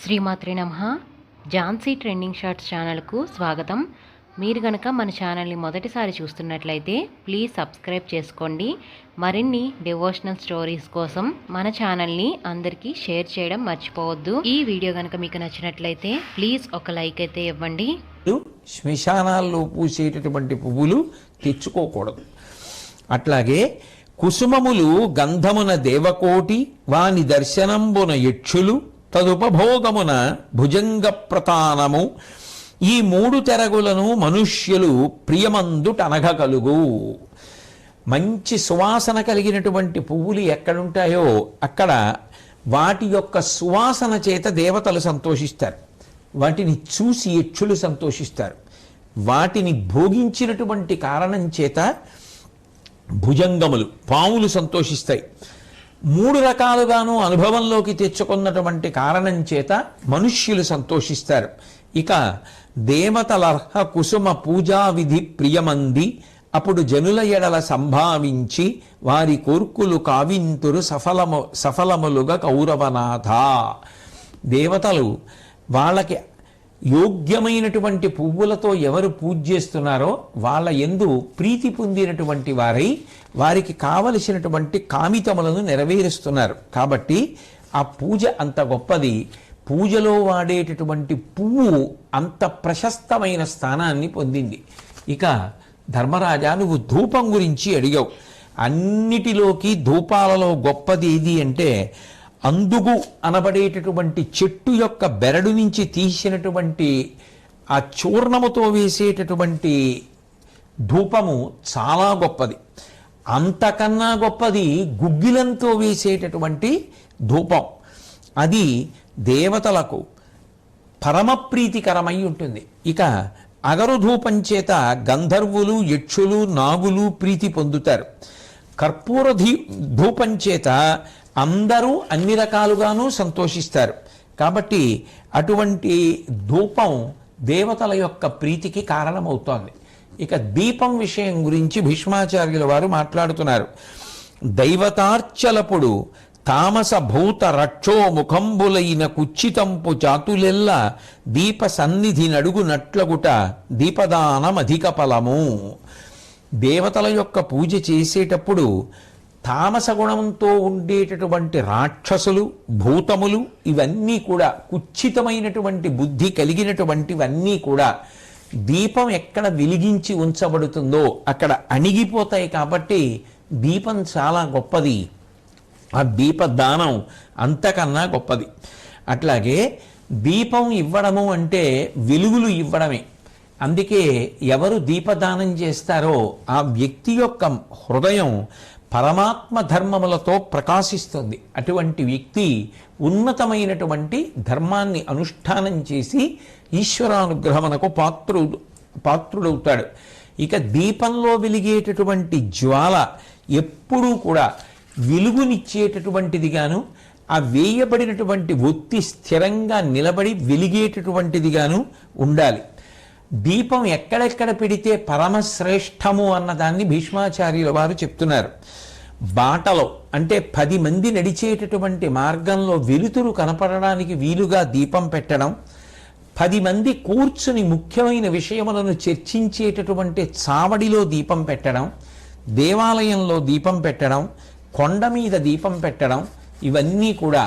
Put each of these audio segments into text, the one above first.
శ్రీమాత్రే నమః. Jhansi trending shorts ఛానల్కు స్వాగతం. మీరు గనక మన ఛానల్ని మొదటిసారి చూస్తున్నట్లయితే ప్లీజ్ సబ్స్క్రైబ్ చేసుకోండి. మరిన్ని డివోషనల్ స్టోరీస్ కోసం మన ఛానల్ని అందరికీ షేర్ చేయడం మర్చిపోవద్దు. ఈ వీడియో కనుక మీకు నచ్చినట్లయితే ప్లీజ్ ఒక లైక్ అయితే ఇవ్వండి. శ్మశానాల్లో పూసేటటువంటి పువ్వులు తెచ్చుకోకూడదు. అట్లాగే కుసుమములు గంధమున దేవకోటి వాని దర్శనంబున యక్షులు తదుపభోగమున భుజంగ ప్రతానము ఈ మూడు తెరగులను మనుష్యులు ప్రియమందుటనగ కలుగు. మంచి సువాసన కలిగినటువంటి పువ్వులు ఎక్కడుంటాయో అక్కడ వాటి యొక్క సువాసన చేత దేవతలు సంతోషిస్తారు, వాటిని చూసి యక్షులు సంతోషిస్తారు. వాటిని భోగించినటువంటి కారణం చేత భుజంగములు పాములు సంతోషిస్తాయి. మూడు రకాలుగాను అనుభవంలోకి తెచ్చుకున్నటువంటి కారణం చేత మనుష్యులు సంతోషిస్తారు. ఇక దేవతలర్హ కుసుమ పూజా విధి ప్రియమంది అప్పుడు జనుల ఎడల సంభావించి వారి కోర్కులు కావింతురు సఫలములుగా కౌరవనాథ. దేవతలు వాళ్ళకి యోగ్యమైనటువంటి పువ్వులతో ఎవరు పూజ చేస్తున్నారో వాళ్ళ యందు ప్రీతి పొందినటువంటి వారై వారికి కావలసినటువంటి కామితములను నెరవేరుస్తున్నారు. కాబట్టి ఆ పూజ అంత గొప్పది. పూజలో వాడేటటువంటి పువ్వు అంత ప్రశస్తమైన స్థానాన్ని పొందింది. ఇక ధర్మరాజా, నువ్వు ధూపం గురించి అడిగావు. అన్నిటిలోకి ధూపాలలో గొప్పది ఏది అంటే అందుగు అనబడేటటువంటి చెట్టు యొక్క బెరడు నుంచి తీసినటువంటి ఆ చూర్ణముతో వేసేటటువంటి ధూపము చాలా గొప్పది. అంతకన్నా గొప్పది గుగ్గిలంతో వేసేటటువంటి ధూపం. అది దేవతలకు పరమప్రీతికరమై ఉంటుంది. ఇక అగరు ధూపం చేత గంధర్వులు యక్షులు నాగులు ప్రీతి పొందుతారు. కర్పూర ధూపం చేత అందరూ అన్ని రకాలుగాను సంతోషిస్తారు. కాబట్టి అటువంటి ధూపం దేవతల యొక్క ప్రీతికి కారణమవుతోంది. ఇక దీపం విషయం గురించి భీష్మాచార్యుల వారు మాట్లాడుతున్నారు. దైవతార్చలపుడు తామస భూత రక్షో ముఖంబులైన కుచ్చితంపు చాతులెల్ల దీప సన్నిధి నడుగునట్లగుట దీపదానమధిక ఫలము. దేవతల యొక్క పూజ చేసేటప్పుడు తామస గుణంతో ఉండేటటువంటి రాక్షసులు భూతములు ఇవన్నీ కూడా కుచ్చితమైనటువంటి బుద్ధి కలిగినటువంటివన్నీ కూడా దీపం ఎక్కడ వెలిగించి ఉంచబడుతుందో అక్కడ అణిగిపోతాయి. కాబట్టి దీపం చాలా గొప్పది. ఆ దీపదానం అంతకన్నా గొప్పది. అట్లాగే దీపం ఇవ్వడము అంటే వెలుగులు ఇవ్వడమే. అందుకే ఎవరు దీపదానం చేస్తారో ఆ వ్యక్తి యొక్క హృదయం పరమాత్మ ధర్మములతో ప్రకాశిస్తుంది. అటువంటి వ్యక్తి ఉన్నతమైనటువంటి ధర్మాన్ని అనుష్ఠానం చేసి ఈశ్వరానుగ్రహమునకు పాత్రుడవుతాడు. ఇక దీపంలో వెలిగేటటువంటి జ్వాల ఎప్పుడూ కూడా వెలుగునిచ్చేటటువంటిదిగాను ఆ వేయబడినటువంటి ఒత్తి స్థిరంగా నిలబడి వెలిగేటటువంటిదిగాను ఉండాలి. దీపం ఎక్కడెక్కడ పెడితే పరమశ్రేష్టము అన్నదాన్ని భీష్మాచార్యుల వారు చెప్తున్నారు. బాటలో అంటే 10 మంది నడిచేటటువంటి మార్గంలో వెలుతురు కనపడడానికి వీలుగా దీపం పెట్టడం, 10 మంది కూర్చుని ముఖ్యమైన విషయములను చర్చించేటటువంటి చావడిలో దీపం పెట్టడం, దేవాలయంలో దీపం పెట్టడం, కొండ మీద దీపం పెట్టడం, ఇవన్నీ కూడా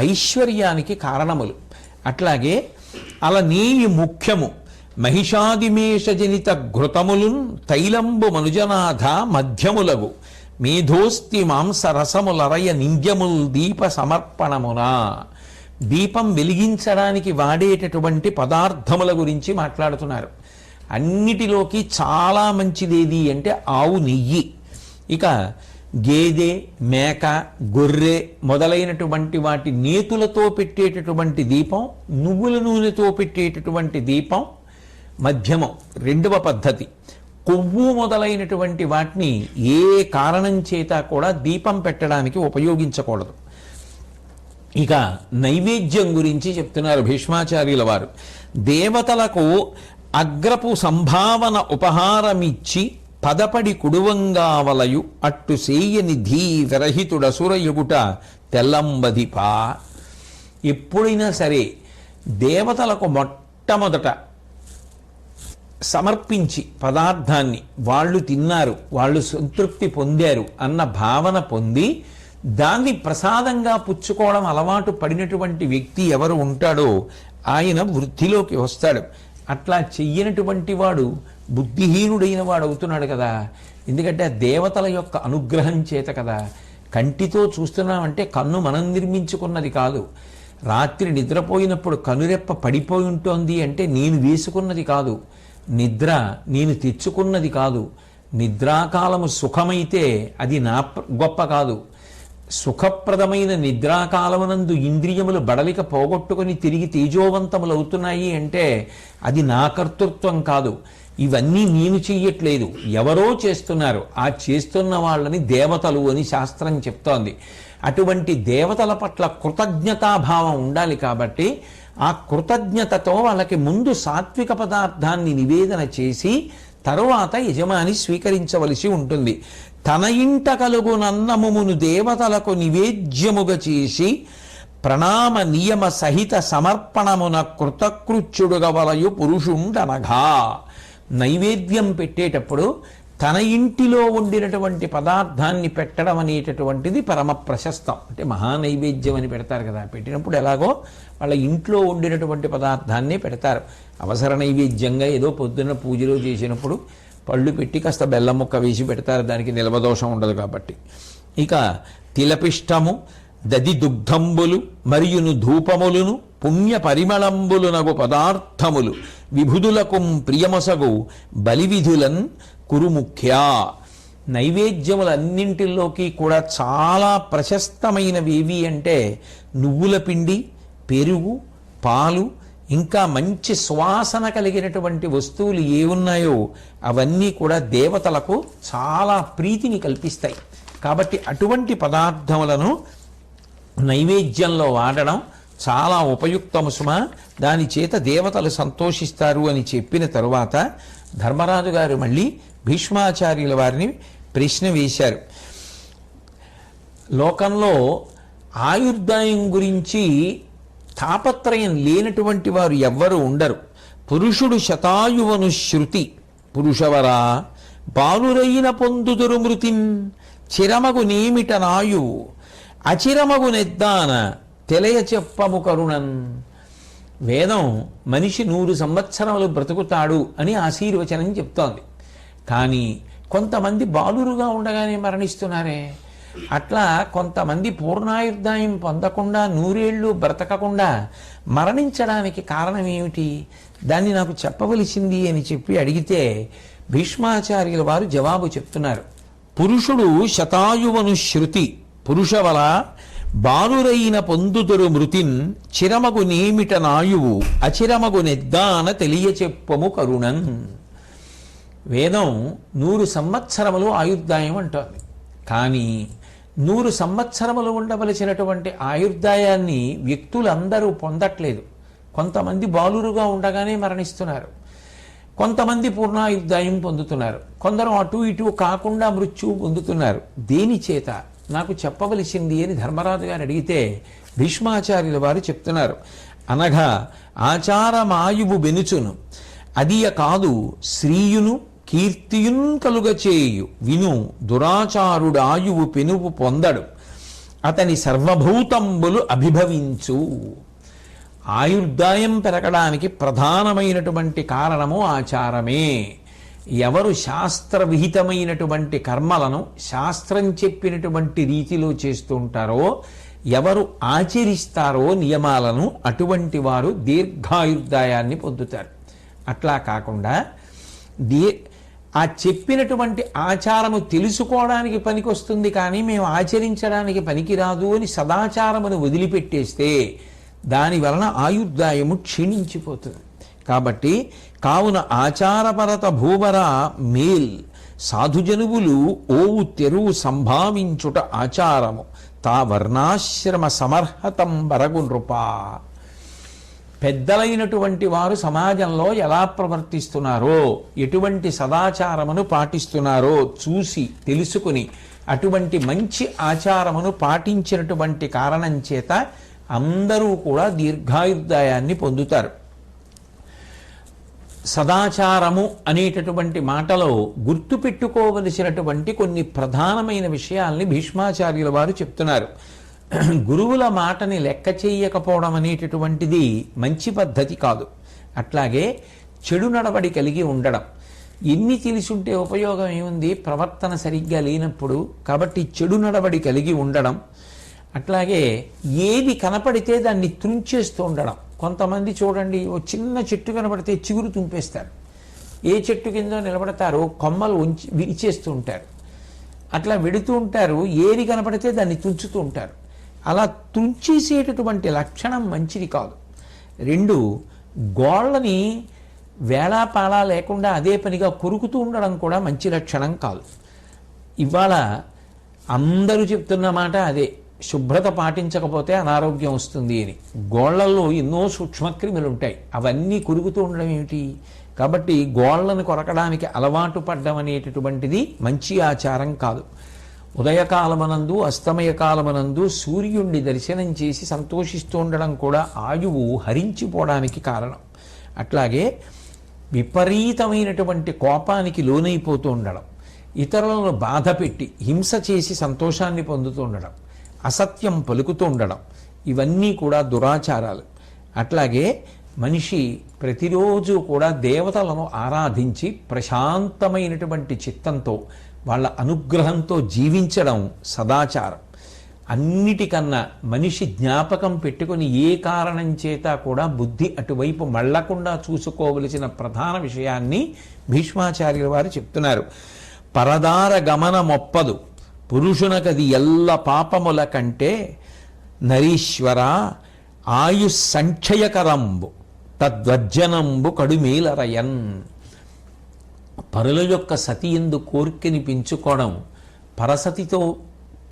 ఐశ్వర్యానికి కారణములు. అట్లాగే అలనేయి ముఖ్యము మహిషాదిమేషజనిత ఘృతములున్ తైలంబు మనుజనాథ మధ్యములగు మేధోస్తి మాంసరసములరయ నింద్యముల్ దీప సమర్పణమునా. దీపం వెలిగించడానికి వాడేటటువంటి పదార్థముల గురించి మాట్లాడుతున్నారు. అన్నిటిలోకి చాలా మంచిదేది అంటే ఆవు నెయ్యి. ఇక గేదె, మేక, గొర్రె మొదలైనటువంటి వాటి నేతులతో పెట్టేటటువంటి దీపం, నువ్వుల నూనెతో పెట్టేటటువంటి దీపం మధ్యమం రెండవ పద్ధతి. కొవ్వు మొదలైనటువంటి వాటిని ఏ కారణం చేత కూడా దీపం పెట్టడానికి ఉపయోగించకూడదు. ఇక నైవేద్యం గురించి చెప్తున్నారు భీష్మాచార్యుల వారు. దేవతలకు అగ్రపు సంభావన ఉపహారమిచ్చి పదపడి కుడువంగావలయు అట్టు సేయని ధీ విరహితుడసురయుగుట తెల్లంబదిపా. ఎప్పుడైనా సరే దేవతలకు మొట్టమొదట సమర్పించి పదార్థాన్ని వాళ్ళు తిన్నారు, వాళ్ళు సంతృప్తి పొందారు అన్న భావన పొంది దాన్ని ప్రసాదంగా పుచ్చుకోవడం అలవాటు పడినటువంటి వ్యక్తి ఎవరు ఉంటాడో ఆయన వృద్ధిలోకి వస్తాడు. అట్లా చెయ్యనటువంటి వాడు బుద్ధిహీనుడైన వాడు అవుతున్నాడు కదా. ఎందుకంటే ఆ దేవతల యొక్క అనుగ్రహం చేత కదా. కంటితో చూస్తున్నామంటే కన్ను మనం నిర్మించుకున్నది కాదు. రాత్రి నిద్రపోయినప్పుడు కనురెప్ప పడిపోయి ఉంటుంది అంటే నేను వేసుకున్నది కాదు, నిద్ర నేను తెచ్చుకున్నది కాదు. నిద్రాకాలము సుఖమైతే అది నా గొప్ప కాదు. సుఖప్రదమైన నిద్రాకాలమునందు ఇంద్రియములు బడలిక పోగొట్టుకొని తిరిగి తేజోవంతములు అవుతున్నాయి అంటే అది నా కర్తృత్వం కాదు. ఇవన్నీ నేను చెయ్యట్లేదు, ఎవరో చేస్తున్నారు. ఆ చేస్తున్న వాళ్ళని దేవతలు అని శాస్త్రం చెప్తోంది. అటువంటి దేవతల పట్ల కృతజ్ఞతాభావం ఉండాలి. కాబట్టి ఆ కృతజ్ఞతతో వాళ్ళకి ముందు సాత్విక పదార్థాన్ని నివేదన చేసి తరువాత యజమాని స్వీకరించవలసి ఉంటుంది. తన ఇంట కలుగునన్నమును దేవతలకు నివేద్యముగా చేసి ప్రణామ నియమ సహిత సమర్పణమున కృతకృత్యుడుగా వలయు పురుషుండనగా. నైవేద్యం పెట్టేటప్పుడు తన ఇంటిలో వండినటువంటి పదార్థాన్ని పెట్టడం అనేటటువంటిది పరమ ప్రశస్తం. అంటే మహానైవేద్యం అని పెడతారు కదా, పెట్టినప్పుడు ఎలాగో వాళ్ళ ఇంట్లో వండినటువంటి పదార్థాన్నే పెడతారు. అవసర నైవేద్యంగా ఏదో పొద్దున్న పూజలో చేసినప్పుడు పళ్ళు పెట్టి కాస్త బెల్లం ముక్క వేసి పెడతారు, దానికి నిలవదోషం ఉండదు కాబట్టి. ఇక తిలపిష్టము దది దుగ్ధంబులు మరియును ధూపములును పుణ్య పరిమళంబులునగు పదార్థములు విభుదులకు ప్రియమసగు బలివిధులన్ కురుముఖ్యా. నైవేద్యములన్నింటిలోకి కూడా చాలా ప్రశస్తమైనవి అంటే నువ్వుల పిండి, పెరుగు, పాలు, ఇంకా మంచి సువాసన కలిగినటువంటి వస్తువులు ఏ ఉన్నాయో అవన్నీ కూడా దేవతలకు చాలా ప్రీతిని కల్పిస్తాయి. కాబట్టి అటువంటి పదార్థములను నైవేద్యంలో వాడడం చాలా ఉపయుక్తము సుమా. దాని చేత దేవతలు సంతోషిస్తారు అని చెప్పిన తరువాత ధర్మరాజు గారు మళ్ళీ భీష్మాచార్యుల వారిని ప్రశ్న వేశారు. లోకంలో ఆయుర్దాయం గురించి తాపత్రయం లేనటువంటి వారు ఎవ్వరూ ఉండరు. పురుషుడు శతాయువను శృతి పురుషవరా బాలురైన పొందుదురు మృతిన్ చిరమగు నేమిట నాయువు అచిరమగు నెద్దాన తెలియ చెప్పము కరుణన్. వేదం మనిషి 100 సంవత్సరములు బ్రతుకుతాడు అని ఆశీర్వచనం చెప్తోంది. కానీ కొంతమంది బాలురుగా ఉండగానే మరణిస్తున్నారే. అట్లా కొంతమంది పూర్ణాయుర్దాయం పొందకుండా 100 ఏళ్ళు బ్రతకకుండా మరణించడానికి కారణం ఏమిటి, దాన్ని నాకు చెప్పవలసింది అని చెప్పి అడిగితే భీష్మాచార్యుల వారు జవాబు చెప్తున్నారు. పురుషుడు శతాయువను శృతి పురుషవల బాలురైన పొందుదురు మృతిన్ చిరమగు నేమిట నాయువు అచిరమగు నెద్దాన తెలియచెప్పము కరుణన్. వేదం 100 సంవత్సరములు ఆయుర్దాయం అంటోంది. కానీ 100 సంవత్సరములు ఉండవలసినటువంటి ఆయుర్దాయాన్ని వ్యక్తులందరూ పొందట్లేదు. కొంతమంది బాలురుగా ఉండగానే మరణిస్తున్నారు, కొంతమంది పూర్ణాయుర్దాయం పొందుతున్నారు, కొందరు అటు ఇటు కాకుండా మృత్యువు పొందుతున్నారు. దేని చేత నాకు చెప్పవలసింది అని ధర్మరాజు గారు అడిగితే భీష్మాచార్యుల వారు చెప్తున్నారు. అనగా ఆచారమాయువు బెనుచును అదియ కాదు శ్రీయును కీర్తియున్ కలుగచేయు విను దురాచారుడాయువు పెనువు పొందడు అతని సర్వభూతంబులు అభిభవించు. ఆయుర్దాయం పెరగడానికి ప్రధానమైనటువంటి కారణము ఆచారమే. ఎవరు శాస్త్ర విహితమైనటువంటి కర్మలను శాస్త్రం చెప్పినటువంటి రీతిలో చేస్తూ ఉంటారో, ఎవరు ఆచరిస్తారో నియమాలను, అటువంటి వారు దీర్ఘాయుర్దాయాన్ని పొందుతారు. అట్లా కాకుండా ఆ చెప్పినటువంటి ఆచారము తెలుసుకోవడానికి పనికొస్తుంది కానీ మేము ఆచరించడానికి పనికిరాదు అని సదాచారమును వదిలిపెట్టేస్తే దాని వలన ఆయుర్దాయము క్షీణించిపోతుంది. కాబట్టి కావున ఆచారపరత భూవర మేల్ సాధుజనువులు ఓవు తెరువు సంభావించుట ఆచారము తా వర్ణాశ్రమ సమర్హతం బరగు నృపా. పెద్దలైనటువంటి వారు సమాజంలో ఎలా ప్రవర్తిస్తున్నారో, ఎటువంటి సదాచారమును పాటిస్తున్నారో చూసి తెలుసుకుని అటువంటి మంచి ఆచారమును పాటించినటువంటి కారణం చేత అందరూ కూడా దీర్ఘాయుర్దాయాన్ని పొందుతారు. సదాచారము అనేటటువంటి మాటలో గుర్తుపెట్టుకోవలసినటువంటి కొన్ని ప్రధానమైన విషయాల్ని భీష్మాచార్యుల వారు చెప్తున్నారు. గురువుల మాటని లెక్క చేయకపోవడం అనేటటువంటిది మంచి పద్ధతి కాదు. అట్లాగే చెడు నడవడి కలిగి ఉండడం, ఎన్ని తెలిసుంటే ఉపయోగం ఏముంది, ప్రవర్తన సరిగ్గా లేనప్పుడు. కాబట్టి చెడు నడవడి కలిగి ఉండడం, అట్లాగే ఏది కనపడితే దాన్ని తుంచేస్తూ ఉండడం. కొంతమంది చూడండి, ఓ చిన్న చెట్టు కనపడితే చిగురు తుంపేస్తారు, ఏ చెట్టు కిందో నిలబడతారో కొమ్మలు విరిచేస్తూ ఉంటారు, అట్లా వెడుతూ ఉంటారు. ఏది కనపడితే దాన్ని తుంచుతూ ఉంటారు. అలా తుంచేసేటటువంటి లక్షణం మంచిది కాదు. రెండు, గోళ్ళని వేళాపాళా లేకుండా అదే పనిగా కొరుకుతూ ఉండడం కూడా మంచి లక్షణం కాదు. ఇవాళ అందరూ చెప్తున్న మాట అదే, శుభ్రత పాటించకపోతే అనారోగ్యం వస్తుంది అని. గోళ్లలో ఎన్నో సూక్ష్మక్రిములు ఉంటాయి, అవన్నీ కొరుకుతూ ఉండడం ఏమిటి? కాబట్టి గోళ్లను కొరకడానికి అలవాటు పడ్డం అనేటటువంటిది మంచి ఆచారం కాదు. ఉదయకాలమనందు అస్తమయకాలమనందు సూర్యుణ్ణి దర్శనం చేసి సంతోషిస్తూ ఉండడం కూడా ఆయువు హరించిపోవడానికి కారణం. అట్లాగే విపరీతమైనటువంటి కోపానికి లోనైపోతూ ఉండడం, ఇతరులను బాధ పెట్టి హింస చేసి సంతోషాన్ని పొందుతూ ఉండడం, అసత్యం పలుకుతూ ఉండడం, ఇవన్నీ కూడా దురాచారాలు. అట్లాగే మనిషి ప్రతిరోజు కూడా దేవతలను ఆరాధించి ప్రశాంతమైనటువంటి చిత్తంతో వాళ్ళ అనుగ్రహంతో జీవించడం సదాచారం. అన్నిటికన్నా మనిషి జ్ఞాపకం పెట్టుకుని ఏ కారణం చేత కూడా బుద్ధి అటువైపు మళ్ళకుండా చూసుకోవలసిన ప్రధాన విషయాన్ని భీష్మాచార్యుల వారు చెప్తున్నారు. పరదార గమనమొప్పదు పురుషునకది ఎల్ల పాపముల కంటే నరీశ్వర ఆయుస్సంక్షయకరంబు తద్వర్జనంబు కడుమేలరయన్. పరుల యొక్క సతి ఎందు కోరికని పెంచుకోవడం, పరసతితో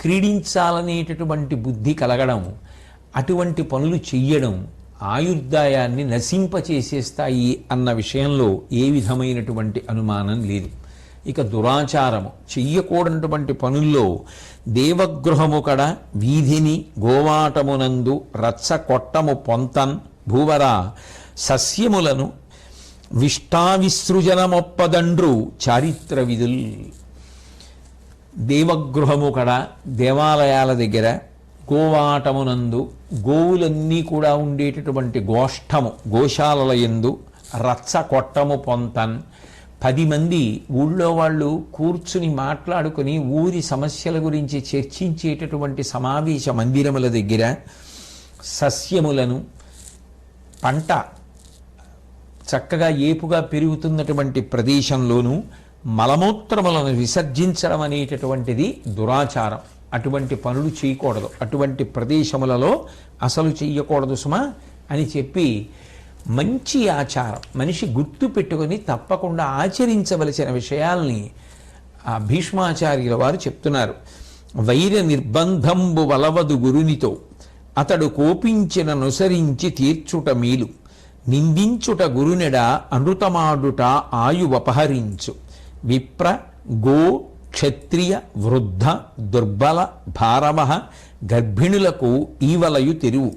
క్రీడించాలనేటటువంటి బుద్ధి కలగడం, అటువంటి పనులు చెయ్యడం ఆయుర్దాయాన్ని నశింపచేసేస్తాయి అన్న విషయంలో ఏ విధమైనటువంటి అనుమానం లేదు. ఇక దురాచారము, చెయ్యకూడనటువంటి పనుల్లో దేవగృహము కడ వీధిని గోవాటమునందు రచ్చ కొట్టము పొంతన్ భూవర సస్యములను విష్టావిసృజనమొప్పదండ్రు చారిత్ర విధుల్. దేవగృహము కడ, దేవాలయాల దగ్గర, గోవాటమునందు, గోవులన్నీ కూడా ఉండేటటువంటి గోష్ఠము గోశాలల యందు రచ్చ కొట్టము పొంతన్, 10 మంది ఊళ్ళో వాళ్ళు కూర్చుని మాట్లాడుకుని ఊరి సమస్యల గురించి చర్చించేటటువంటి సమావేశ మందిరముల దగ్గర, సస్యములను, పంట చక్కగా ఏపుగా పెరుగుతున్నటువంటి ప్రదేశంలోనూ మలమూత్రములను విసర్జించడం అనేటటువంటిది దురాచారం. అటువంటి పనులు చేయకూడదు, అటువంటి ప్రదేశములలో అసలు చెయ్యకూడదు సుమా అని చెప్పి మంచి ఆచారం మనిషి గుర్తు పెట్టుకొని తప్పకుండా ఆచరించవలసిన విషయాల్ని ఆ భీష్మాచార్యుల వారు చెప్తున్నారు. వైర నిర్బంధంబు వలవదు గురునితో అతడు కోపించిన నుసరించి తీర్చుట మేలు, నిందించుట గురునెడ అనృతమాడుట ఆయువపహరించు. విప్ర గో క్షత్రియ వృద్ధ దుర్బల భారవ గర్భిణులకు ఈవలయు తెరువు.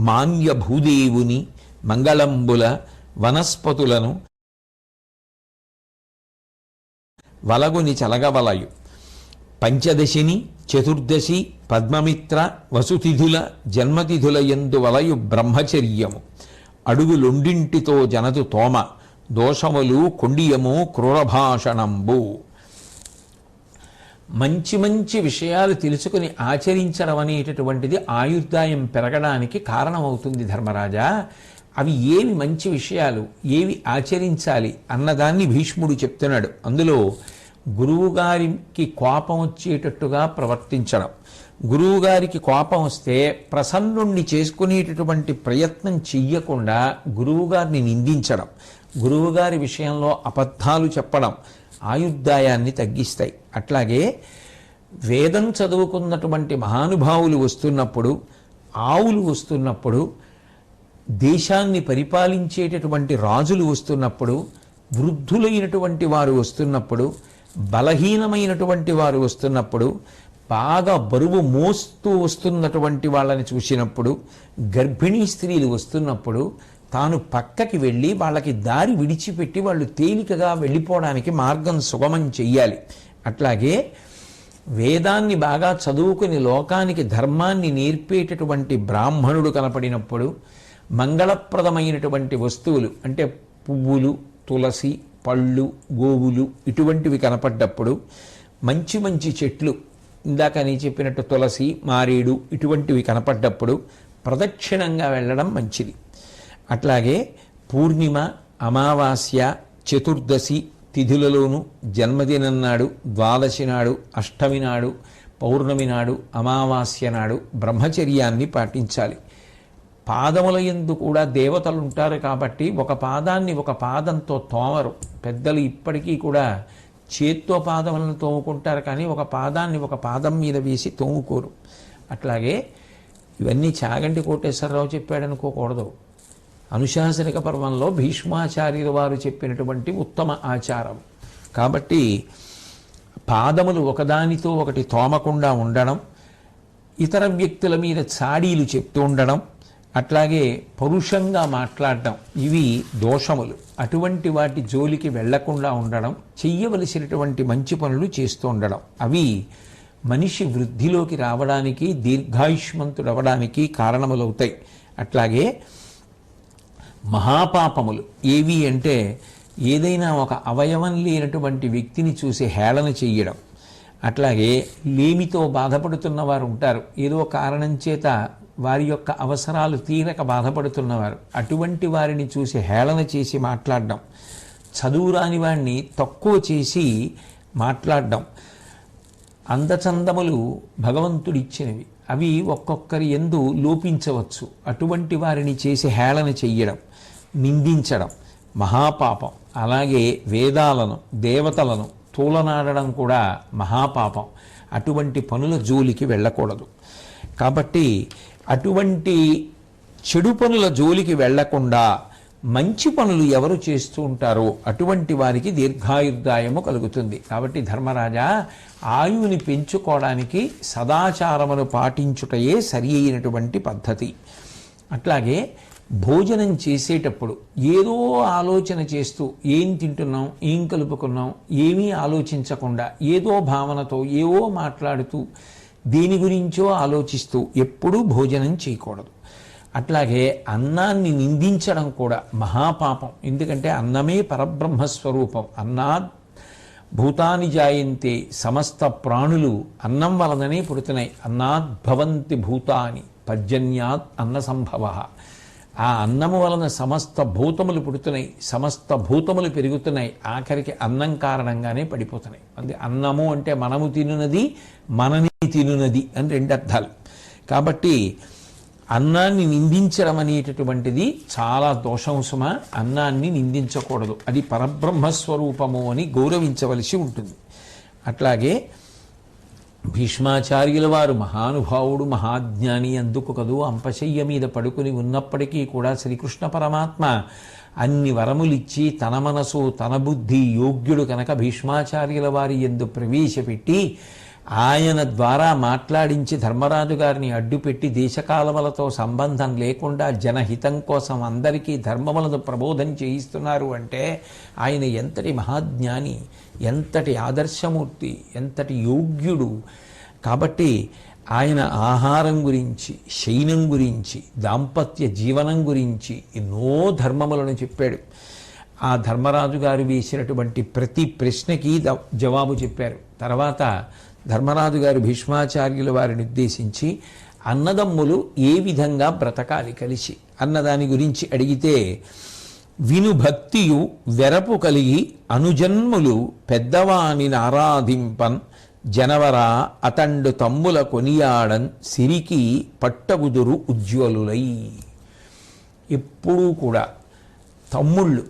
మాన్య భూదేవుని మంగళంబుల వనస్పతులను వలగుని చలగవలయు. పంచదశిని చతుర్దశి పద్మమిత్ర వసుతిథుల జన్మతిథుల యందు వలయు బ్రహ్మచర్యము. అడుగులొండింటితో జనదు తోమ దోషములు కొండియము క్రూరభాషణంబు. మంచి మంచి విషయాలు తెలుసుకుని ఆచరించడం అనేటటువంటిది ఆయుర్దాయం పెరగడానికి కారణమవుతుంది ధర్మరాజా. అవి ఏవి మంచి విషయాలు, ఏవి ఆచరించాలి అన్నదాన్ని భీష్ముడు చెప్తున్నాడు. అందులో గురువుగారికి కోపం వచ్చేటట్టుగా ప్రవర్తించడం, గురువుగారికి కోపం వస్తే ప్రసన్నుణ్ణి చేసుకునేటటువంటి ప్రయత్నం చెయ్యకుండా గురువుగారిని నిందించడం, గురువుగారి విషయంలో అబద్ధాలు చెప్పడం ఆయుర్దాయాన్ని తగ్గిస్తాయి. అట్లాగే వేదం చదువుకున్నటువంటి మహానుభావులు వస్తున్నప్పుడు, ఆవులు వస్తున్నప్పుడు, దేశాన్ని పరిపాలించేటటువంటి రాజులు వస్తున్నప్పుడు, వృద్ధులైనటువంటి వారు వస్తున్నప్పుడు, బలహీనమైనటువంటి వారు వస్తున్నప్పుడు, బాగా బరువు మోస్తూ వస్తున్నటువంటి వాళ్ళని చూసినప్పుడు, గర్భిణీ స్త్రీలు వస్తున్నప్పుడు తాను పక్కకి వెళ్ళి వాళ్ళకి దారి విడిచిపెట్టి వాళ్ళు తేలికగా వెళ్ళిపోవడానికి మార్గం సుగమం చెయ్యాలి. అట్లాగే వేదాన్ని బాగా చదువుకుని లోకానికి ధర్మాన్ని నేర్పేటటువంటి బ్రాహ్మణుడు కనపడినప్పుడు మంగళప్రదమైనటువంటి వస్తువులు అంటే పువ్వులు, తులసి, పళ్ళు, గోవులు ఇటువంటివి కనపడ్డప్పుడు, మంచి మంచి చెట్లు ఇందాక నీ చెప్పినట్టు తులసి, మారేడు ఇటువంటివి కనపడ్డప్పుడు ప్రదక్షిణంగా వెళ్ళడం మంచిది. అట్లాగే పూర్ణిమ, అమావాస్య, చతుర్దశి తిథులలోనూ జన్మదినం నాడు, ద్వాదశి నాడు, అష్టమి నాడు, పౌర్ణమి నాడు, అమావాస్య నాడు బ్రహ్మచర్యాన్ని పాటించాలి. పాదముల యందు కూడా దేవతలు ఉంటారు కాబట్టి ఒక పాదాన్ని ఒక పాదంతో తోమరు. పెద్దలు ఇప్పటికీ కూడా చేత్తో పాదములను తోముకుంటారు కానీ ఒక పాదాన్ని ఒక పాదం మీద వేసి తోముకోరు. అట్లాగే ఇవన్నీ చాగంటి కోటేశ్వరరావు చెప్పాడనుకోకూడదు. అనుశాసనిక పర్వంలో భీష్మాచార్యుల వారు చెప్పినటువంటి ఉత్తమ ఆచారం. కాబట్టి పాదములు ఒకదానితో ఒకటి తోమకుండా ఉండడం, ఇతర వ్యక్తుల మీద చాడీలు చెప్తూ ఉండడం, అట్లాగే పరుషంగా మాట్లాడడం ఇవి దోషములు. అటువంటి వాటి జోలికి వెళ్లకుండా ఉండడం, చెయ్యవలసినటువంటి మంచి పనులు చేస్తూ ఉండడం అవి మనిషి వృద్ధిలోకి రావడానికి, దీర్ఘాయుష్మంతుడవడానికి కారణములవుతాయి. అట్లాగే మహాపాపములు ఏవి అంటే ఏదైనా ఒక అవయవం లేనటువంటి వ్యక్తిని చూసి హేళన చెయ్యడం, అట్లాగే లేమితో బాధపడుతున్న వారు ఉంటారు, ఏదో కారణం చేత వారి యొక్క అవసరాలు తీరక బాధపడుతున్నవారు, అటువంటి వారిని చూసి హేళన చేసి మాట్లాడడం, చదువురాని వాడిని తక్కువ చేసి మాట్లాడడం, అందచందములు భగవంతుడిచ్చినవి అవి ఒక్కొక్కరి యందు లోపించవచ్చు, అటువంటి వారిని చేసి హేళన చెయ్యడం, నిందించడం మహాపాపం. అలాగే వేదాలను, దేవతలను తూలనాడడం కూడా మహాపాపం. అటువంటి పనుల జోలికి వెళ్ళకూడదు. కాబట్టి అటువంటి చెడు పనుల జోలికి వెళ్లకుండా మంచి పనులు ఎవరు చేస్తూ ఉంటారో అటువంటి వారికి దీర్ఘాయుర్దాయము కలుగుతుంది. కాబట్టి ధర్మరాజా, ఆయువుని పెంచుకోవడానికి సదాచారమును పాటించుటయే సరి అయినటువంటి పద్ధతి. అట్లాగే భోజనం చేసేటప్పుడు ఏదో ఆలోచన చేస్తూ ఏం తింటున్నాం, ఏం కలుపుకున్నాం ఏమీ ఆలోచించకుండా ఏదో భావనతో ఏవో మాట్లాడుతూ దేని గురించో ఆలోచిస్తూ ఎప్పుడూ భోజనం చేయకూడదు. అట్లాగే అన్నాన్ని నిందించడం కూడా మహాపాపం. ఎందుకంటే అన్నమే పరబ్రహ్మస్వరూపం. అన్నాద్ భూతాని జాయంతే, సమస్త ప్రాణులు అన్నం వలననే పుడుతున్నాయి. అన్నాద్భవంతి భూతాని పర్జన్యాత్ అన్న సంభవ. ఆ అన్నము వలన సమస్త భూతములు పుడుతున్నాయి, సమస్త భూతములు పెరుగుతున్నాయి, ఆఖరికి అన్నం కారణంగానే పడిపోతున్నాయి. అంటే అన్నము అంటే మనము తినున్నది, మనని తినున్నది అని రెండు అర్థాలు. కాబట్టి అన్నాన్ని నిందించడం అనేటటువంటిది చాలా దోషం సుమ. అన్నాన్ని నిందించకూడదు, అది పరబ్రహ్మస్వరూపము అని గౌరవించవలసి ఉంటుంది. అట్లాగే భీష్మాచార్యుల వారు మహానుభావుడు, మహాజ్ఞాని, అందుకు కదూ అంపశయ్య మీద పడుకుని ఉన్నప్పటికీ కూడా శ్రీకృష్ణ పరమాత్మ అన్ని వరములిచ్చి తన మనసు తన బుద్ధి యోగ్యుడు కనుక భీష్మాచార్యుల వారి యందు ప్రవేశపెట్టి ఆయన ద్వారా మాట్లాడించి ధర్మరాజు గారిని అడ్డుపెట్టి దేశకాలములతో సంబంధం లేకుండా జనహితం కోసం అందరికీ ధర్మములను ప్రబోధం చేయిస్తున్నారు అంటే ఆయన ఎంతటి మహాజ్ఞాని, ఎంతటి ఆదర్శమూర్తి, ఎంతటి యోగ్యుడు. కాబట్టి ఆయన ఆహారం గురించి, శయనం గురించి, దాంపత్య జీవనం గురించి ఎన్నో ధర్మములను చెప్పాడు. ఆ ధర్మరాజు గారు వేసినటువంటి ప్రతి ప్రశ్నకి జవాబు చెప్పారు. తర్వాత ధర్మరాజు గారు భీష్మాచార్యుల వారిని ఉద్దేశించి అన్నదమ్ములు ఏ విధంగా బ్రతకాలి కలిసి అన్నదాని గురించి అడిగితే, విను భక్తియు వెరపు కలిగి అనుజన్ములు పెద్దవాని ఆరాధింపన్ జనవరా అతండు తమ్ముల కొనియాడన్ సిరికి పట్టగుదురు ఉజ్వలులై. ఎప్పుడూ కూడా తమ్ముళ్ళు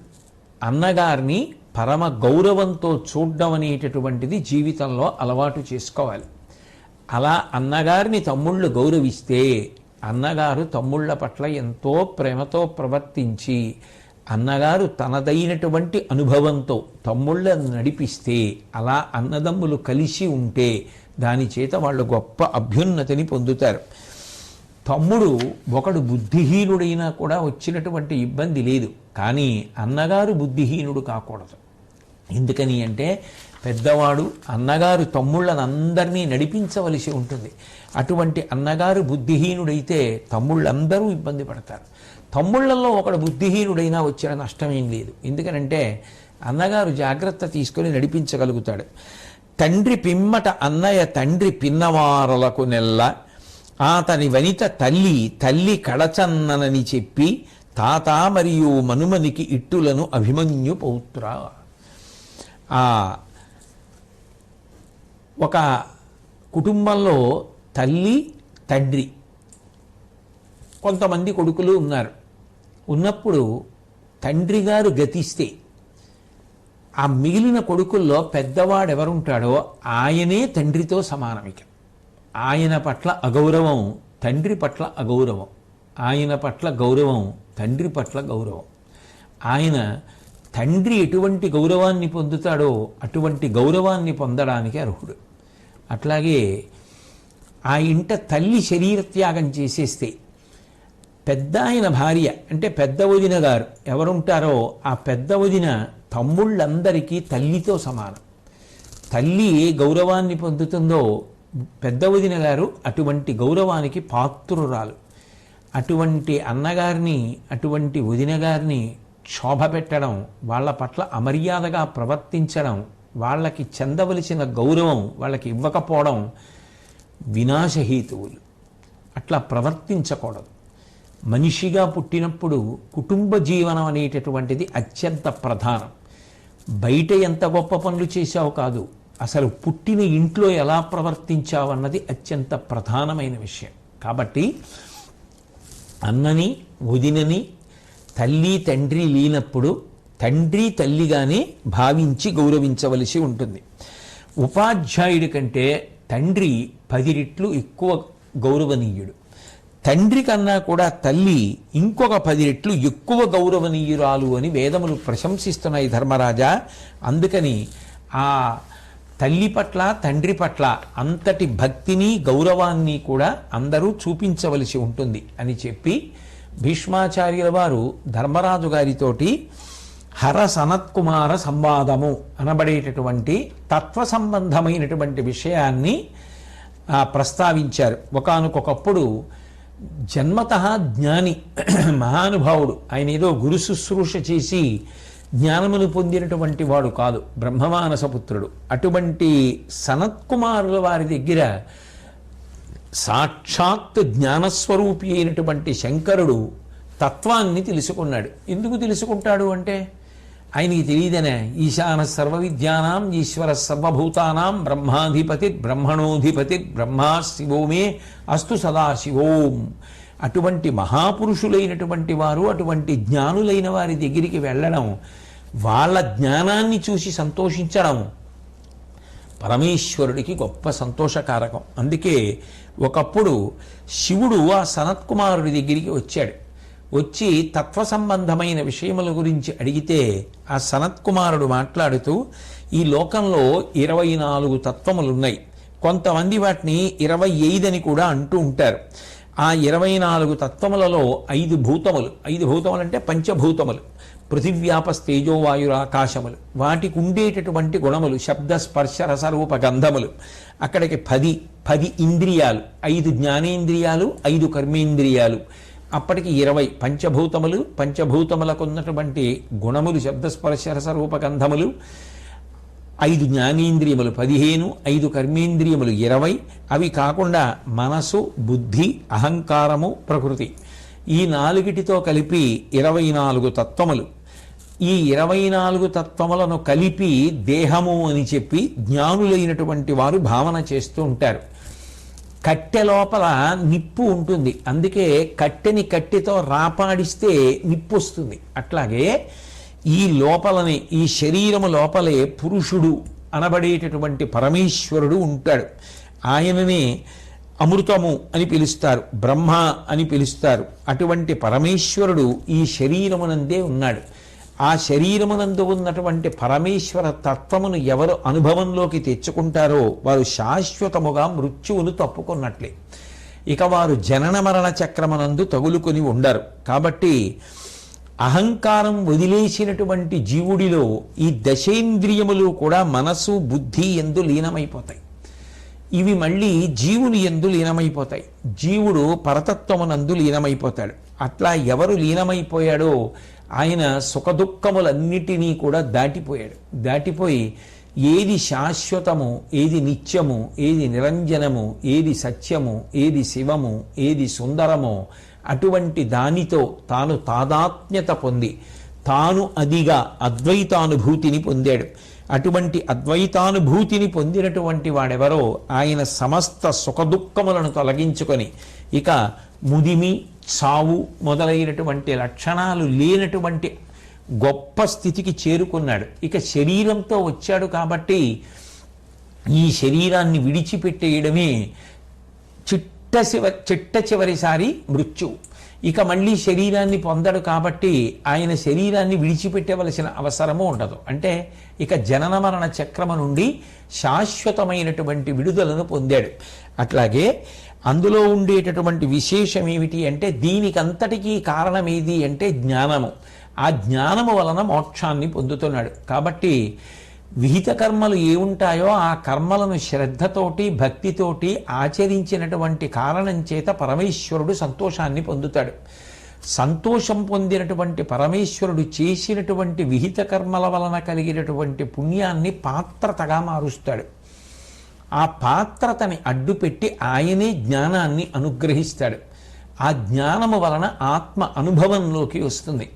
అన్నగారిని పరమ గౌరవంతో చూడడం అనేటటువంటిది జీవితంలో అలవాటు చేసుకోవాలి. అలా అన్నగారిని తమ్ముళ్ళు గౌరవిస్తే అన్నగారు తమ్ముళ్ళ పట్ల ఎంతో ప్రేమతో ప్రవర్తించి అన్నగారు తనదైనటువంటి అనుభవంతో తమ్ముళ్ళను నడిపిస్తే, అలా అన్నదమ్ములు కలిసి ఉంటే దాని చేత వాళ్ళు గొప్ప అభ్యున్నతిని పొందుతారు. తమ్ముడు ఒకడు బుద్ధిహీనుడైనా కూడా వచ్చినటువంటి ఇబ్బంది లేదు, కానీ అన్నగారు బుద్ధిహీనుడు కాకూడదు. ఎందుకని అంటే పెద్దవాడు అన్నగారు తమ్ముళ్ళనందరినీ నడిపించవలసి ఉంటుంది. అటువంటి అన్నగారు బుద్ధిహీనుడైతే తమ్ముళ్ళందరూ ఇబ్బంది పడతారు. తమ్ముళ్ళల్లో ఒకడు బుద్ధిహీనుడైనా వచ్చిన నష్టమేం లేదు. ఎందుకనంటే అన్నగారు జాగ్రత్త తీసుకొని నడిపించగలుగుతాడు. తండ్రి పిమ్మట అన్నయ్య తండ్రి పిన్నవారలకు నెల్ల, అతని వనిత తల్లి కడచన్ననని చెప్పి, తాత మరియు మనుమనికి ఇట్టులను అభిమన్యు పౌత్ర. ఒక కుటుంబంలో తల్లి తండ్రి కొంతమంది కొడుకులు ఉన్నారు. ఉన్నప్పుడు తండ్రి గారు గతిస్తే ఆ మిగిలిన కొడుకుల్లో పెద్దవాడు ఎవరుంటాడో ఆయనే తండ్రితో సమానమిక. ఆయన పట్ల అగౌరవం తండ్రి పట్ల అగౌరవం, ఆయన పట్ల గౌరవం తండ్రి పట్ల గౌరవం. ఆయన తండ్రి ఎటువంటి గౌరవాన్ని పొందుతాడో అటువంటి గౌరవాన్ని పొందడానికి అర్హుడు. అట్లాగే ఆ ఇంట తల్లి శరీరత్యాగం చేసేస్తే పెద్ద ఆయన భార్య అంటే పెద్ద వదిన గారు ఎవరుంటారో ఆ పెద్ద వదిన తమ్ముళ్ళందరికీ తల్లితో సమానం. తల్లి ఏ గౌరవాన్ని పొందుతుందో పెద్ద వదిన గారు అటువంటి గౌరవానికి పాత్రురాలు. అటువంటి అన్నగారిని అటువంటి వదిన గారిని క్షోభ పెట్టడం, వాళ్ళ పట్ల అమర్యాదగా ప్రవర్తించడం, వాళ్ళకి చెందవలసిన గౌరవం వాళ్ళకి ఇవ్వకపోవడం వినాశహేతువులు. అట్లా ప్రవర్తించకూడదు. మనిషిగా పుట్టినప్పుడు కుటుంబ జీవనం అనేటటువంటిది అత్యంత ప్రధానం. బయట ఎంత గొప్ప పనులు చేశావు కాదు, అసలు పుట్టిన ఇంట్లో ఎలా ప్రవర్తించావు అన్నది అత్యంత ప్రధానమైన విషయం. కాబట్టి అన్నని వదినని తల్లి తండ్రి లేనప్పుడు తండ్రి తల్లిగానే భావించి గౌరవించవలసి ఉంటుంది. ఉపాధ్యాయుడి కంటే తండ్రి 10 రెట్లు ఎక్కువ గౌరవనీయుడు. తండ్రి కన్నా కూడా తల్లి ఇంకొక 10 రెట్లు ఎక్కువ గౌరవనీయురాలు అని వేదములు ప్రశంసిస్తున్నాయి ధర్మరాజా. అందుకని ఆ తల్లి పట్ల తండ్రి పట్ల అంతటి భక్తిని గౌరవాన్ని కూడా అందరూ చూపించవలసి ఉంటుంది అని చెప్పి భీష్మాచార్యుల వారు ధర్మరాజు గారితోటి హర సనత్కుమార సంవాదము అనబడేటటువంటి తత్వ సంబంధమైనటువంటి విషయాన్ని ప్రస్తావించారు. ఒకానొకప్పుడు జన్మతః జ్ఞాని మహానుభావుడు, ఆయన ఏదో గురు శుశ్రూష చేసి జ్ఞానమును పొందినటువంటి వాడు కాదు, బ్రహ్మమానసపుత్రుడు. అటువంటి సనత్కుమారుల వారి దగ్గర సాక్షాత్ జ్ఞానస్వరూపి అయినటువంటి శంకరుడు తత్వాన్ని తెలుసుకున్నాడు. ఎందుకు తెలుసుకుంటాడు అంటే ఆయనకి తెలియదనే. ఈశాన సర్వ విద్యానాం ఈశ్వర సర్వభూతానాం బ్రహ్మాధిపతి బ్రహ్మణోధిపతి బ్రహ్మా శివోమే అస్తు సదాశివోం. అటువంటి మహాపురుషులైనటువంటి వారు, అటువంటి జ్ఞానులైన వారి దగ్గరికి వెళ్ళడం, వాళ్ళ జ్ఞానాన్ని చూసి సంతోషించడం పరమేశ్వరుడికి గొప్ప సంతోషకారకం. అందుకే ఒకప్పుడు శివుడు ఆ సనత్కుమారుడి దగ్గరికి వచ్చాడు. వచ్చి తత్వ సంబంధమైన విషయముల గురించి అడిగితే ఆ సనత్కుమారుడు మాట్లాడుతూ, ఈ లోకంలో 24 తత్వములున్నాయి, కొంతమంది వాటిని 25 అని కూడా అంటూ ఉంటారు. ఆ 24 తత్వములలో 5 భూతములు, 5 భూతములు అంటే పంచభూతములు, పృథివ్యాపస్తేజోవాయురాకాశములు, వాటికి ఉండేటటువంటి గుణములు శబ్ద స్పర్శ రసరూప గంధములు. అక్కడికి 10 ఇంద్రియాలు, 5 జ్ఞానేంద్రియాలు, 5 కర్మేంద్రియాలు, అప్పటికి 20 పంచభూతములు. పంచభూతములకు ఉన్నటువంటి గుణములు శబ్దస్పర్శ రసరూప గంధములు, 5 జ్ఞానేంద్రియములు 15, 5 కర్మేంద్రియములు 20. అవి కాకుండా మనసు, బుద్ధి, అహంకారము, ప్రకృతి, ఈ 4టితో కలిపి 24 తత్వములు. ఈ 24 తత్వములను కలిపి దేహము అని చెప్పి జ్ఞానులైనటువంటి వారు భావన చేస్తూ ఉంటారు. కట్టె లోపల నిప్పు ఉంటుంది, అందుకే కట్టెని కట్టెతో రాపాడిస్తే నిప్పు వస్తుంది. అట్లాగే ఈ లోపలనే, ఈ శరీరము లోపలే పురుషుడు అనబడేటటువంటి పరమేశ్వరుడు ఉంటాడు. ఆయననే అమృతము అని పిలుస్తారు, బ్రహ్మ అని పిలుస్తారు. అటువంటి పరమేశ్వరుడు ఈ శరీరమునందే ఉన్నాడు. ఆ శరీరమునందు ఉన్నటువంటి పరమేశ్వర తత్వమును ఎవరు అనుభవంలోకి తెచ్చుకుంటారో వారు శాశ్వతముగా మృత్యువును తప్పుకున్నట్లే. ఇక వారు జనన మరణ చక్రమునందు తగులుకొని ఉండరు. కాబట్టి అహంకారం వదిలేసినటువంటి జీవుడిలో ఈ దశేంద్రియములు కూడా మనసు బుద్ధి యందు లీనమైపోతాయి. ఇవి మళ్ళీ జీవుని యందు లీనమైపోతాయి. జీవుడు పరతత్వమునందు లీనమైపోతాడు. అట్లా ఎవరు లీనమైపోయాడో ఆయన సుఖదుఖములన్నిటినీ కూడా దాటిపోయాడు. దాటిపోయి ఏది శాశ్వతము, ఏది నిత్యము, ఏది నిరంజనము, ఏది సత్యము, ఏది శివము, ఏది సుందరమో అటువంటి దానితో తాను తాదాత్మ్యత పొంది తాను అదిగా అద్వైతానుభూతిని పొందాడు. అటువంటి అద్వైతానుభూతిని పొందినటువంటి వాడెవరో ఆయన సమస్త సుఖదుఖములను తొలగించుకొని ఇక ముదిమి, చావు మొదలైనటువంటి లక్షణాలు లేనటువంటి గొప్ప స్థితికి చేరుకున్నాడు. ఇక శరీరంతో వచ్చాడు కాబట్టి ఈ శరీరాన్ని విడిచిపెట్టేయడమే చిట్ట చివరిసారి మృత్యు. ఇక మళ్ళీ శరీరాన్ని పొందడు కాబట్టి ఆయన శరీరాన్ని విడిచిపెట్టవలసిన అవసరము ఉండదు. అంటే ఇక జనన మరణ చక్రము నుండి శాశ్వతమైనటువంటి విడుదలను పొందాడు. అట్లాగే అందులో ఉండేటటువంటి విశేషం ఏమిటి అంటే దీనికంతటికీ కారణం ఏది అంటే జ్ఞానము. ఆ జ్ఞానము వలన మోక్షాన్ని పొందుతున్నాడు. కాబట్టి విహిత కర్మలు ఏముంటాయో ఆ కర్మలను శ్రద్ధతోటి భక్తితోటి ఆచరించినటువంటి కారణం చేత పరమేశ్వరుడు సంతోషాన్ని పొందుతాడు. సంతోషం పొందినటువంటి పరమేశ్వరుడు చేసినటువంటి విహిత కర్మల వలన కలిగినటువంటి పుణ్యాన్ని పాత్రతగా మారుస్తాడు. ఆ పాత్రతని అడ్డుపెట్టి ఆయనే జ్ఞానాన్ని అనుగ్రహిస్తాడు. ఆ జ్ఞానము వలన ఆత్మ అనుభవంలోకి వస్తుంది.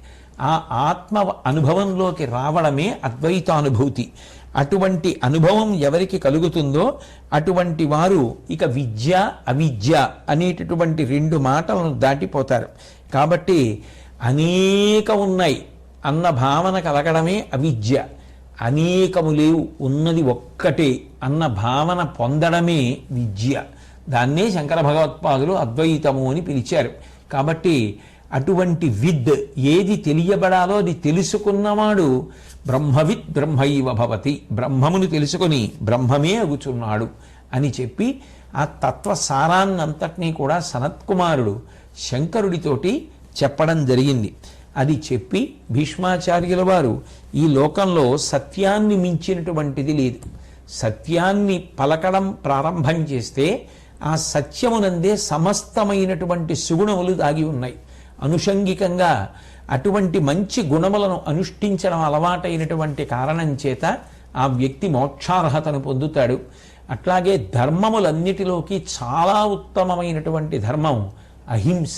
ఆ ఆత్మ అనుభవంలోకి రావడమే అద్వైతానుభూతి. అటువంటి అనుభవం ఎవరికి కలుగుతుందో అటువంటి వారు ఇక విద్య అవిద్య అనేటటువంటి రెండు మాటలను దాటిపోతారు. కాబట్టి అనేకం ఉన్నాయి అన్న భావన కలగడమే అవిద్య. అనేకము లేవు, ఉన్నది ఒక్కటే అన్న భావన పొందడమే విద్య. దాన్నే శంకర భగవత్పాదులు అద్వైతము అని పిలిచారు. కాబట్టి అటువంటి విద్ ఏది తెలియబడాలో అది తెలుసుకున్నవాడు బ్రహ్మవిద్ బ్రహ్మైవ భవతి, బ్రహ్మమును తెలుసుకొని బ్రహ్మమే అగుచున్నాడు అని చెప్పి ఆ తత్వ సారాన్నంతటినీ కూడా సనత్కుమారుడు శంకరుడితోటి చెప్పడం జరిగింది. అది చెప్పి భీష్మాచార్యుల వారు ఈ లోకంలో సత్యాన్ని మించినటువంటిది లేదు. సత్యాన్ని పలకడం ప్రారంభం చేస్తే ఆ సత్యమునందే సమస్తమైనటువంటి సుగుణములు దాగి ఉన్నాయి. అనుషంగికంగా అటువంటి మంచి గుణములను అనుష్ఠించడం అలవాటైనటువంటి కారణం చేత ఆ వ్యక్తి మోక్షార్హతను పొందుతాడు. అట్లాగే ధర్మములన్నిటిలోకి చాలా ఉత్తమమైనటువంటి ధర్మం అహింస.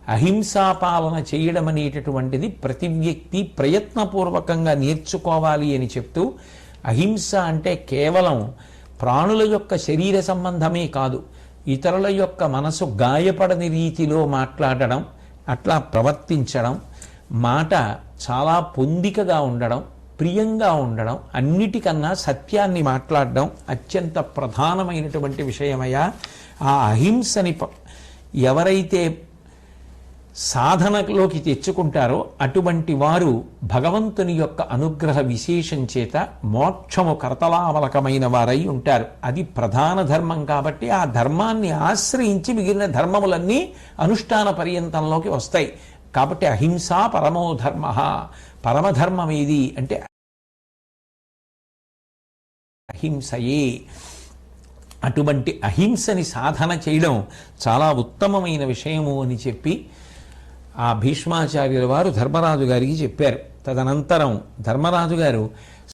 అహింసా పాలన చేయడం అనేటటువంటిది ప్రతి వ్యక్తి ప్రయత్నపూర్వకంగా నేర్చుకోవాలి అని చెప్తూ, అహింస అంటే కేవలం ప్రాణుల యొక్క శరీర సంబంధమే కాదు, ఇతరుల యొక్క మనసు గాయపడని రీతిలో మాట్లాడడం, అట్లా ప్రవర్తించడం, మాట చాలా పొందికగా ఉండడం, ప్రియంగా ఉండడం, అన్నిటికన్నా సత్యాన్ని మాట్లాడడం అత్యంత ప్రధానమైనటువంటి విషయమయ్యా. ఆ అహింసని ఎవరైతే సాధనలోకి తెచ్చుకుంటారో అటువంటి వారు భగవంతుని యొక్క అనుగ్రహ విశేషం చేత మోక్షము కరతలామలకమైన వారై ఉంటారు. అది ప్రధాన ధర్మం కాబట్టి ఆ ధర్మాన్ని ఆశ్రయించి మిగిలిన ధర్మములన్నీ అనుష్ఠాన పర్యంతంలోకి వస్తాయి. కాబట్టి అహింసా పరమో ధర్మ. పరమధర్మం ఏది అంటే అహింసయే. అటువంటి అహింసని సాధన చేయడం చాలా ఉత్తమమైన విషయము అని చెప్పి ఆ భీష్మాచార్యుల వారు ధర్మరాజు గారికి చెప్పారు. తదనంతరం ధర్మరాజు గారు